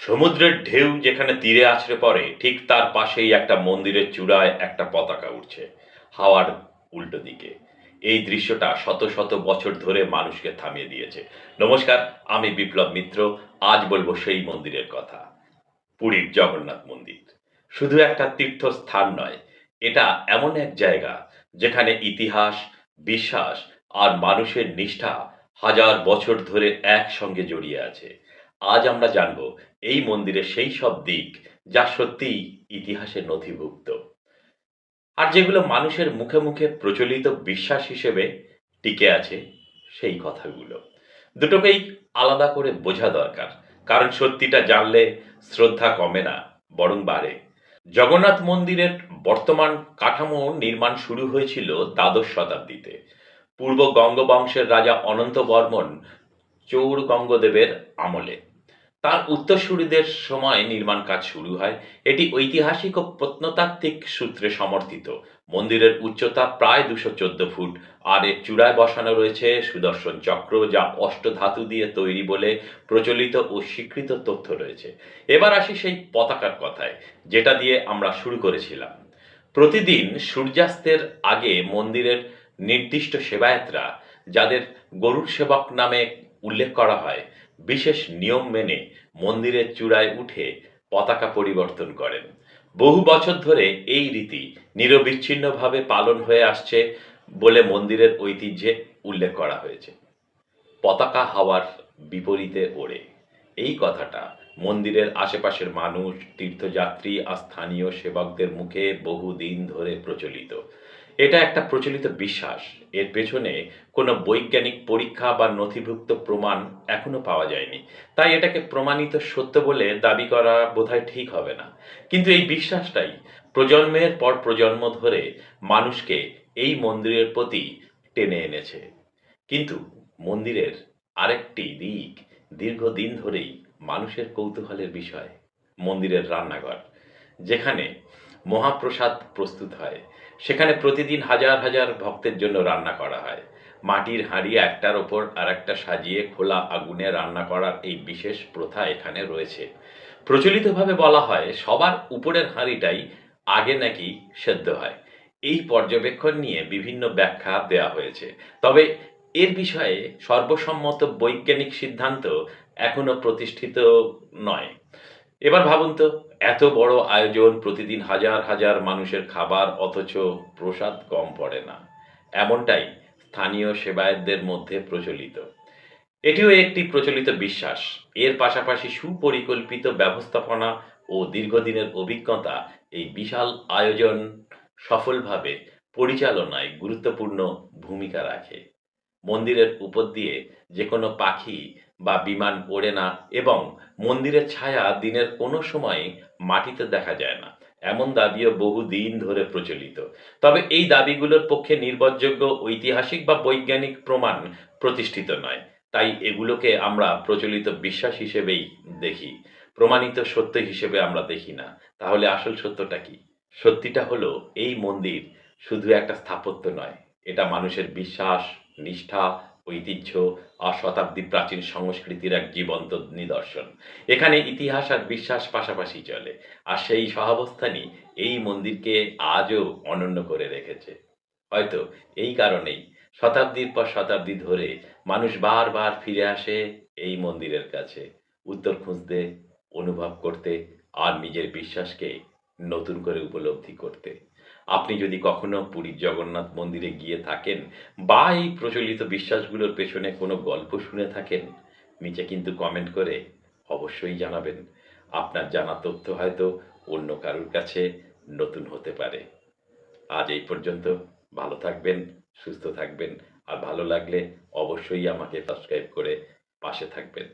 সমুদ্রের ঢেউ যেখানে তীরে আছড়ে পড়ে ঠিক তার পাশেই একটা মন্দিরের চূড়ায় একটা পতাকা উঠছে হাওয়ার উল্টো দিকে। এই দৃশ্যটা শত শত বছর ধরে মানুষকে থামিয়ে দিয়েছে। নমস্কার, আমি বিপ্লব মিত্র। আজ বলবো সেই মন্দিরের কথা, পুরীর জগন্নাথ মন্দির। শুধু একটা তীর্থস্থান নয়, এটা এমন এক জায়গা যেখানে ইতিহাস, বিশ্বাস আর মানুষের নিষ্ঠা হাজার বছর ধরে একসঙ্গে জড়িয়ে আছে। আজ আমরা জানব এই মন্দিরের সেই সব দিক যা সত্যিই ইতিহাসে নথিভুক্ত, আর যেগুলো মানুষের মুখে মুখে প্রচলিত বিশ্বাস হিসেবে টিকে আছে সেই কথাগুলো। দুটোকেই আলাদা করে বোঝা দরকার, কারণ সত্যিটা জানলে শ্রদ্ধা কমে না, বরং বাড়ে। জগন্নাথ মন্দিরের বর্তমান কাঠামো নির্মাণ শুরু হয়েছিল দ্বাদশ শতাব্দীতে, পূর্ব গঙ্গবংশের রাজা অনন্ত বর্মন চৌড়গঙ্গদেবের আমলে। তার উত্তরসূরিদের সময় নির্মাণ কাজ শুরু হয়। এটি ঐতিহাসিক ও প্রত্নতাত্ত্বিক সূত্রে সমর্থিত। মন্দিরের উচ্চতা প্রায় 214 ফুট, আর এর চূড়ায় বসানো রয়েছে সুদর্শন চক্র, যা অষ্টধাতু দিয়ে তৈরি বলে প্রচলিত ও স্বীকৃত তথ্য রয়েছে। এবার আসি সেই পতাকার কথায়, যেটা দিয়ে আমরা শুরু করেছিলাম। প্রতিদিন সূর্যাস্তের আগে মন্দিরের নির্দিষ্ট সেবায়েতরা, যাদের গরুড় সেবক নামে উল্লেখ করা হয়, বিশেষ নিয়ম মেনে মন্দিরের চূড়ায় উঠে পতাকা পরিবর্তন করেন। বহু বছর ধরে এই রীতি নিরবিচ্ছিন্নভাবে পালন হয়ে আসছে বলে মন্দিরের ঐতিহ্যে উল্লেখ করা হয়েছে। পতাকা হাওয়ার বিপরীতে ওড়ে, এই কথাটা মন্দিরের আশেপাশের মানুষ, তীর্থযাত্রী আর স্থানীয় সেবকদের মুখে বহুদিন ধরে প্রচলিত। এটা একটা প্রচলিত বিশ্বাস। এর পেছনে কোনো বৈজ্ঞানিক পরীক্ষা বা নথিভুক্ত প্রমাণ এখনো পাওয়া যায়নি, তাই এটাকে প্রমাণিত সত্য বলে দাবি করা বোধহয় ঠিক হবে না। কিন্তু এই বিশ্বাসটাই প্রজন্মের পর প্রজন্ম ধরে মানুষকে এই মন্দিরের প্রতি টেনে এনেছে। কিন্তু মন্দিরের আরেকটি দিক দীর্ঘদিন ধরেই মানুষের কৌতূহলের বিষয়, মন্দিরের রান্নাঘর। যেখানে মহাপ্রসাদ প্রস্তুত হয়, সেখানে প্রতিদিন হাজার হাজার ভক্তের জন্য রান্না করা হয়। মাটির হাঁড়ি একটার ওপর আরেকটা সাজিয়ে খোলা আগুনে রান্না করার এই বিশেষ প্রথা এখানে রয়েছে। প্রচলিতভাবে বলা হয় সবার উপরের হাঁড়িটাই আগে নাকি সেদ্ধ হয়। এই পর্যবেক্ষণ নিয়ে বিভিন্ন ব্যাখ্যা দেয়া হয়েছে। তবে এর বিষয়ে সর্বসম্মত বৈজ্ঞানিক সিদ্ধান্ত এখনো প্রতিষ্ঠিত নয়। এবার ভাবুন তো, এত বড় আয়োজন, প্রতিদিন হাজার হাজার মানুষের খাবার, অথচ প্রসাদ কম পড়ে না, এমনটাই স্থানীয় সেবায়েতদের মধ্যে প্রচলিত। এটিও একটি প্রচলিত বিশ্বাস। এর পাশাপাশি সুপরিকল্পিত ব্যবস্থাপনা ও দীর্ঘদিনের অভিজ্ঞতা এই বিশাল আয়োজন সফলভাবে পরিচালনায় গুরুত্বপূর্ণ ভূমিকা রাখে। মন্দিরের উপর দিয়ে যেকোনো পাখি বা বিমান ওড়ে না, এবং মন্দিরের ছায়া দিনের কোনো সময় মাটিতে দেখা যায় না, এমন দাবিও বহুদিন ধরে প্রচলিত। তবে এই দাবিগুলোর পক্ষে নির্ভরযোগ্য ঐতিহাসিক বা বৈজ্ঞানিক প্রমাণ প্রতিষ্ঠিত নয়। তাই এগুলোকে আমরা প্রচলিত বিশ্বাস হিসেবেই দেখি, প্রমাণিত সত্য হিসেবে আমরা দেখি না। তাহলে আসল সত্যটা কি? সত্যিটা হলো এই মন্দির শুধু একটা স্থাপত্য নয়, এটা মানুষের বিশ্বাস, নিষ্ঠা, ঐতিহ্য আর শতাব্দী প্রাচীন সংস্কৃতির এক জীবন্ত নিদর্শন। এখানে ইতিহাস আর বিশ্বাস পাশাপাশি চলে, আর সেই সহাবস্থানই এই মন্দিরকে আজও অনন্য করে রেখেছে। হয়তো এই কারণেই শতাব্দীর পর শতাব্দী ধরে মানুষ বারবার ফিরে আসে এই মন্দিরের কাছে, উত্তর খুঁজতে, অনুভব করতে আর নিজের বিশ্বাসকে নতুন করে উপলব্ধি করতে। আপনি যদি কখনো পুরীর জগন্নাথ মন্দিরে গিয়ে থাকেন, বা এই প্রচলিত বিশ্বাসগুলোর পেছনে কোনো গল্প শুনে থাকেন, নিচে কিন্তু কমেন্ট করে অবশ্যই জানাবেন। আপনার জানা তথ্য হয়তো অন্য কারুর কাছে নতুন হতে পারে। আজ এই পর্যন্ত। ভালো থাকবেন, সুস্থ থাকবেন, আর ভালো লাগলে অবশ্যই আমাকে সাবস্ক্রাইব করে পাশে থাকবেন।